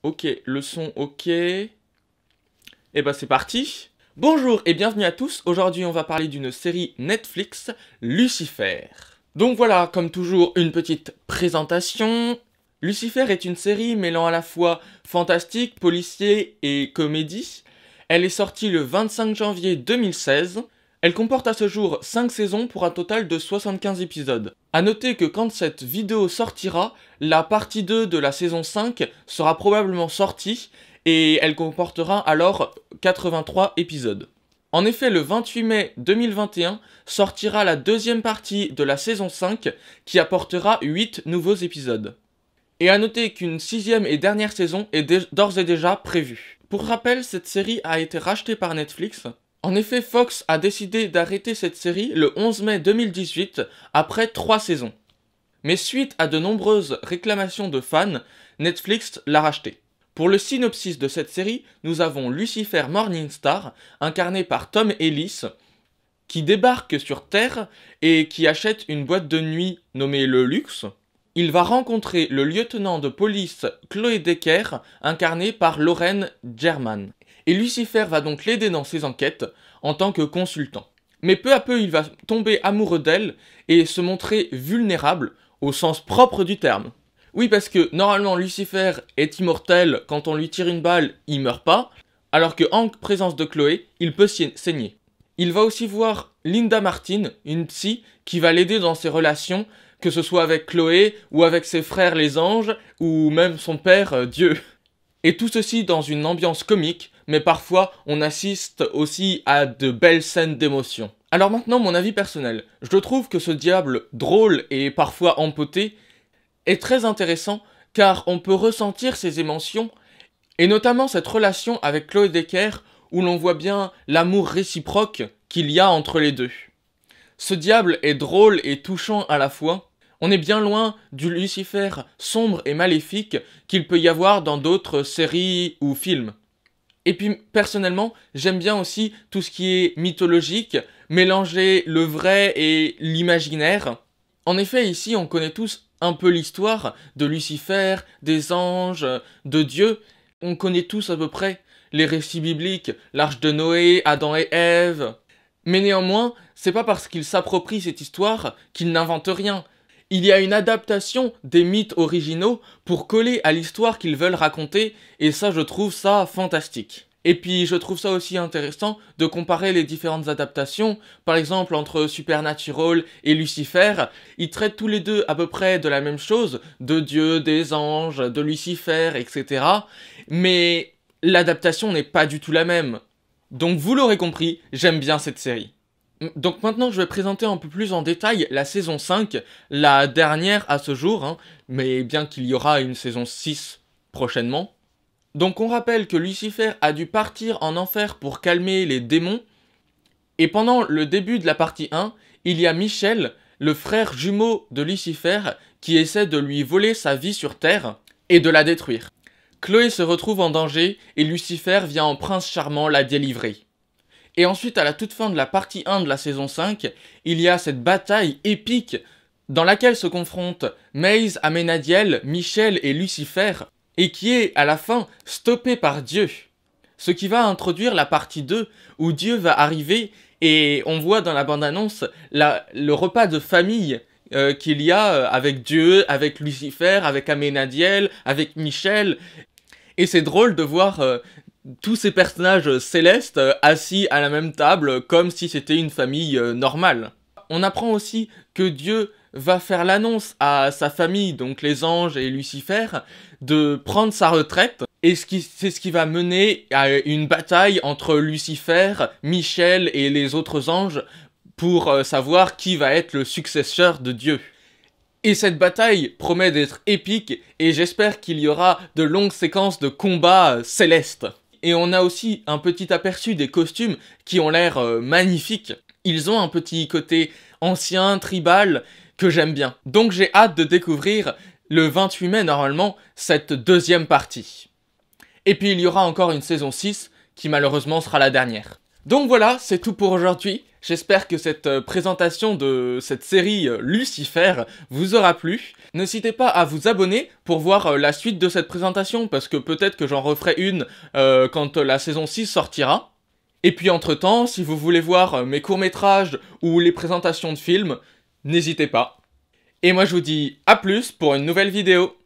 Ok, le son ok. Et bah c'est parti. Bonjour et bienvenue à tous. Aujourd'hui on va parler d'une série Netflix, Lucifer. Donc voilà, comme toujours, une petite présentation. Lucifer est une série mêlant à la fois fantastique, policier et comédie. Elle est sortie le 25 janvier 2016. Elle comporte à ce jour 5 saisons pour un total de 75 épisodes. A noter que quand cette vidéo sortira, la partie 2 de la saison 5 sera probablement sortie et elle comportera alors 83 épisodes. En effet, le 28 mai 2021 sortira la deuxième partie de la saison 5 qui apportera 8 nouveaux épisodes. Et à noter qu'une sixième et dernière saison est d'ores et déjà prévue. Pour rappel, cette série a été rachetée par Netflix. En effet, Fox a décidé d'arrêter cette série le 11 mai 2018 après 3 saisons. Mais suite à de nombreuses réclamations de fans, Netflix l'a rachetée. Pour le synopsis de cette série, nous avons Lucifer Morningstar, incarné par Tom Ellis, qui débarque sur Terre et qui achète une boîte de nuit nommée Le Luxe. Il va rencontrer le lieutenant de police Chloé Decker, incarné par Lauren German. Et Lucifer va donc l'aider dans ses enquêtes en tant que consultant. Mais peu à peu, il va tomber amoureux d'elle et se montrer vulnérable au sens propre du terme. Oui, parce que normalement Lucifer est immortel, quand on lui tire une balle, il meurt pas, alors que en présence de Chloé, il peut saigner. Il va aussi voir Linda Martin, une psy, qui va l'aider dans ses relations, que ce soit avec Chloé, ou avec ses frères les anges, ou même son père, Dieu. Et tout ceci dans une ambiance comique, mais parfois on assiste aussi à de belles scènes d'émotion. Alors maintenant mon avis personnel, je trouve que ce diable drôle et parfois empoté est très intéressant car on peut ressentir ses émotions et notamment cette relation avec Chloé Decker où l'on voit bien l'amour réciproque qu'il y a entre les deux. Ce diable est drôle et touchant à la fois. On est bien loin du Lucifer sombre et maléfique qu'il peut y avoir dans d'autres séries ou films. Et puis personnellement, j'aime bien aussi tout ce qui est mythologique, mélanger le vrai et l'imaginaire. En effet, ici, on connaît tous un peu l'histoire de Lucifer, des anges, de Dieu. On connaît tous à peu près les récits bibliques, l'arche de Noé, Adam et Ève. Mais néanmoins, c'est pas parce qu'ils s'approprient cette histoire qu'ils n'inventent rien. Il y a une adaptation des mythes originaux pour coller à l'histoire qu'ils veulent raconter, et ça je trouve ça fantastique. Et puis je trouve ça aussi intéressant de comparer les différentes adaptations, par exemple entre Supernatural et Lucifer, ils traitent tous les deux à peu près de la même chose, de Dieu, des anges, de Lucifer, etc. Mais l'adaptation n'est pas du tout la même. Donc vous l'aurez compris, j'aime bien cette série. Donc maintenant je vais présenter un peu plus en détail la saison 5, la dernière à ce jour, mais bien qu'il y aura une saison 6 prochainement. Donc on rappelle que Lucifer a dû partir en enfer pour calmer les démons, et pendant le début de la partie 1, il y a Michel, le frère jumeau de Lucifer, qui essaie de lui voler sa vie sur Terre et de la détruire. Chloé se retrouve en danger et Lucifer vient en prince charmant la délivrer. Et ensuite, à la toute fin de la partie 1 de la saison 5, il y a cette bataille épique dans laquelle se confrontent Maze, Amenadiel, Michel et Lucifer, et qui est, à la fin, stoppée par Dieu. Ce qui va introduire la partie 2, où Dieu va arriver, et on voit dans la bande-annonce le repas de famille qu'il y a avec Dieu, avec Lucifer, avec Amenadiel, avec Michel. Et c'est drôle de voir tous ces personnages célestes assis à la même table comme si c'était une famille normale. On apprend aussi que Dieu va faire l'annonce à sa famille, donc les anges et Lucifer, de prendre sa retraite. Et c'est ce qui va mener à une bataille entre Lucifer, Michel et les autres anges pour savoir qui va être le successeur de Dieu. Et cette bataille promet d'être épique et j'espère qu'il y aura de longues séquences de combats célestes. Et on a aussi un petit aperçu des costumes qui ont l'air magnifiques. Ils ont un petit côté ancien, tribal, que j'aime bien. Donc j'ai hâte de découvrir le 28 mai normalement cette deuxième partie. Et puis il y aura encore une saison 6 qui malheureusement sera la dernière. Donc voilà, c'est tout pour aujourd'hui. J'espère que cette présentation de cette série Lucifer vous aura plu. N'hésitez pas à vous abonner pour voir la suite de cette présentation, parce que peut-être que j'en referai une quand la saison 6 sortira. Et puis entre-temps, si vous voulez voir mes courts-métrages ou les présentations de films, n'hésitez pas. Et moi je vous dis à plus pour une nouvelle vidéo.